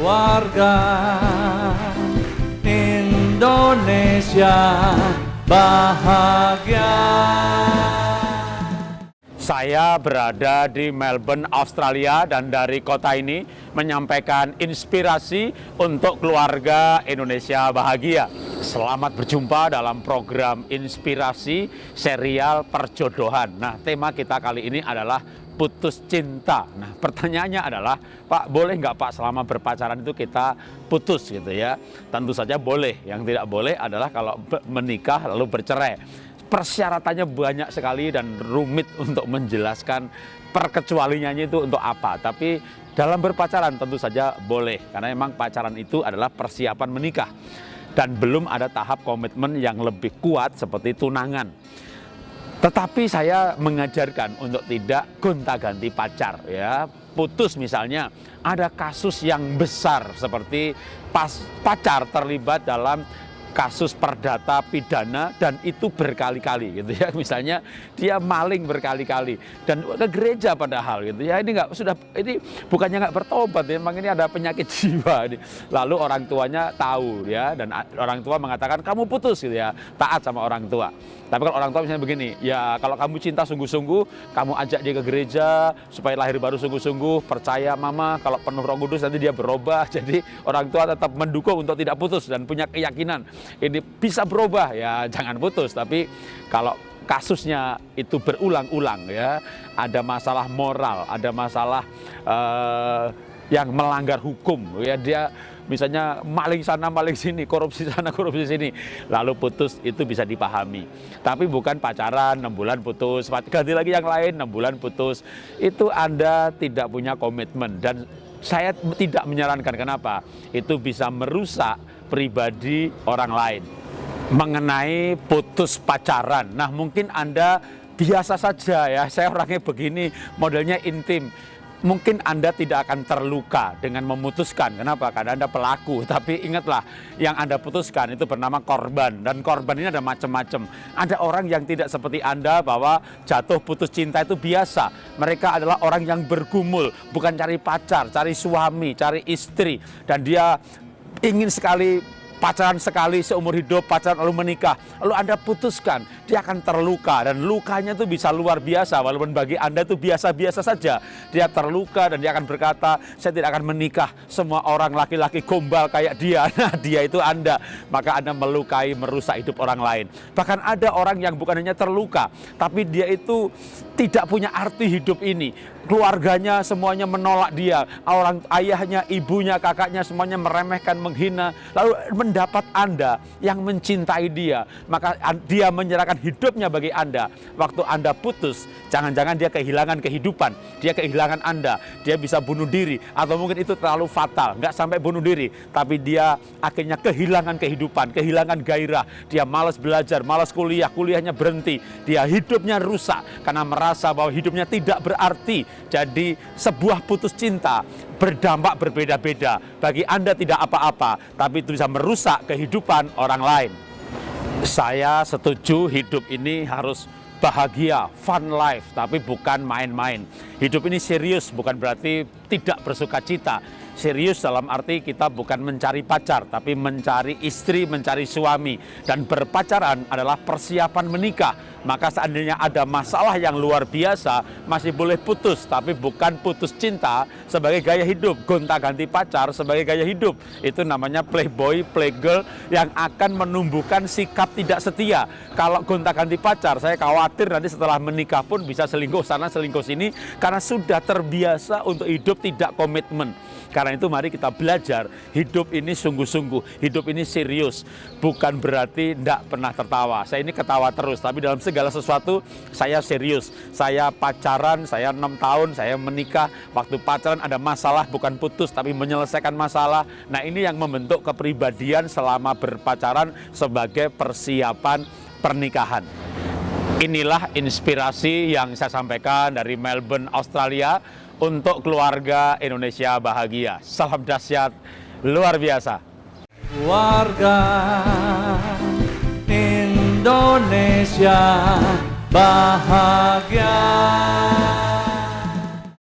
Warga Indonesia bahagia. Saya berada di Melbourne, Australia, dan dari kota ini menyampaikan inspirasi untuk keluarga Indonesia bahagia. Selamat berjumpa dalam program inspirasi serial perjodohan. Nah, tema kita kali ini adalah putus cinta. Nah, pertanyaannya adalah, Pak, boleh nggak Pak selama berpacaran itu kita putus gitu ya? Tentu saja boleh. Yang tidak boleh adalah kalau menikah lalu bercerai. Persyaratannya banyak sekali dan rumit untuk menjelaskan perkecualiannya itu untuk apa. Tapi dalam berpacaran tentu saja boleh, karena memang pacaran itu adalah persiapan menikah. Dan belum ada tahap komitmen yang lebih kuat seperti tunangan. Tetapi saya mengajarkan untuk tidak gonta-ganti pacar ya. Putus misalnya, ada kasus yang besar seperti pacar terlibat dalam kasus perdata pidana dan itu berkali-kali gitu ya. Misalnya dia maling berkali-kali dan ke gereja padahal gitu ya. Ini bukannya nggak bertobat ya, memang ini ada penyakit jiwa ini. Lalu orang tuanya tahu ya, dan orang tua mengatakan kamu putus gitu ya, taat sama orang tua. Tapi kalau orang tua misalnya begini, ya kalau kamu cinta sungguh-sungguh, kamu ajak dia ke gereja supaya lahir baru sungguh-sungguh, percaya mama kalau penuh Roh Kudus nanti dia berubah. Jadi orang tua tetap mendukung untuk tidak putus dan punya keyakinan ini bisa berubah, ya jangan putus. Tapi kalau kasusnya itu berulang-ulang ya, ada masalah moral, ada masalah yang melanggar hukum ya, dia misalnya maling sana maling sini, korupsi sana korupsi sini, lalu putus, itu bisa dipahami. Tapi bukan pacaran 6 bulan putus, ganti lagi yang lain 6 bulan putus, itu Anda tidak punya komitmen. Dan saya tidak menyarankan. Kenapa? Itu bisa merusak pribadi orang lain. Mengenai putus pacaran, nah mungkin Anda biasa saja ya, saya orangnya begini, modelnya intim. Mungkin Anda tidak akan terluka dengan memutuskan. Kenapa? Karena Anda pelaku. Tapi ingatlah, yang Anda putuskan itu bernama korban. Dan korban ini ada macam-macam. Ada orang yang tidak seperti Anda, bahwa jatuh putus cinta itu biasa. Mereka adalah orang yang bergumul, bukan cari pacar, cari suami, cari istri. Dan dia ingin sekali pacaran sekali seumur hidup, pacaran lalu menikah, lalu Anda putuskan, dia akan terluka, dan lukanya itu bisa luar biasa. Walaupun bagi Anda itu biasa-biasa saja, dia terluka dan dia akan berkata, saya tidak akan menikah, semua orang laki-laki gombal kayak dia. Nah, dia itu Anda, maka Anda melukai, merusak hidup orang lain. Bahkan ada orang yang bukan hanya terluka, tapi dia itu tidak punya arti hidup ini. Keluarganya semuanya menolak dia, orang ayahnya, ibunya, kakaknya semuanya meremehkan, menghina. Lalu mendapat Anda yang mencintai dia, maka dia menyerahkan hidupnya bagi Anda. Waktu Anda putus, jangan-jangan dia kehilangan kehidupan, dia kehilangan Anda, dia bisa bunuh diri, atau mungkin itu terlalu fatal, nggak sampai bunuh diri, tapi dia akhirnya kehilangan kehidupan, kehilangan gairah, dia malas belajar, malas kuliah, kuliahnya berhenti, dia hidupnya rusak karena merasa bahwa hidupnya tidak berarti. Jadi sebuah putus cinta berdampak berbeda-beda. Bagi Anda tidak apa-apa, tapi itu bisa merusak kehidupan orang lain. Saya setuju hidup ini harus bahagia, fun life, tapi bukan main-main. Hidup ini serius, bukan berarti tidak bersuka cita. Serius dalam arti kita bukan mencari pacar, tapi mencari istri, mencari suami. Dan berpacaran adalah persiapan menikah. Maka seandainya ada masalah yang luar biasa, masih boleh putus, tapi bukan putus cinta sebagai gaya hidup. Gonta-ganti pacar sebagai gaya hidup, itu namanya playboy, playgirl, yang akan menumbuhkan sikap tidak setia. Kalau gonta-ganti pacar, saya khawatir nanti setelah menikah pun bisa selingkuh sana, selingkuh sini, karena sudah terbiasa untuk hidup tidak komitmen. Karena itu mari kita belajar, hidup ini sungguh-sungguh, hidup ini serius. Bukan berarti tidak pernah tertawa. Saya ini ketawa terus, tapi dalam segala sesuatu saya serius. Saya pacaran, saya 6 tahun, saya menikah. Waktu pacaran ada masalah, bukan putus, tapi menyelesaikan masalah. Nah, ini yang membentuk kepribadian selama berpacaran sebagai persiapan pernikahan. Inilah inspirasi yang saya sampaikan dari Melbourne, Australia, untuk keluarga Indonesia bahagia. Salam dahsyat luar biasa. Warga Indonesia bahagia.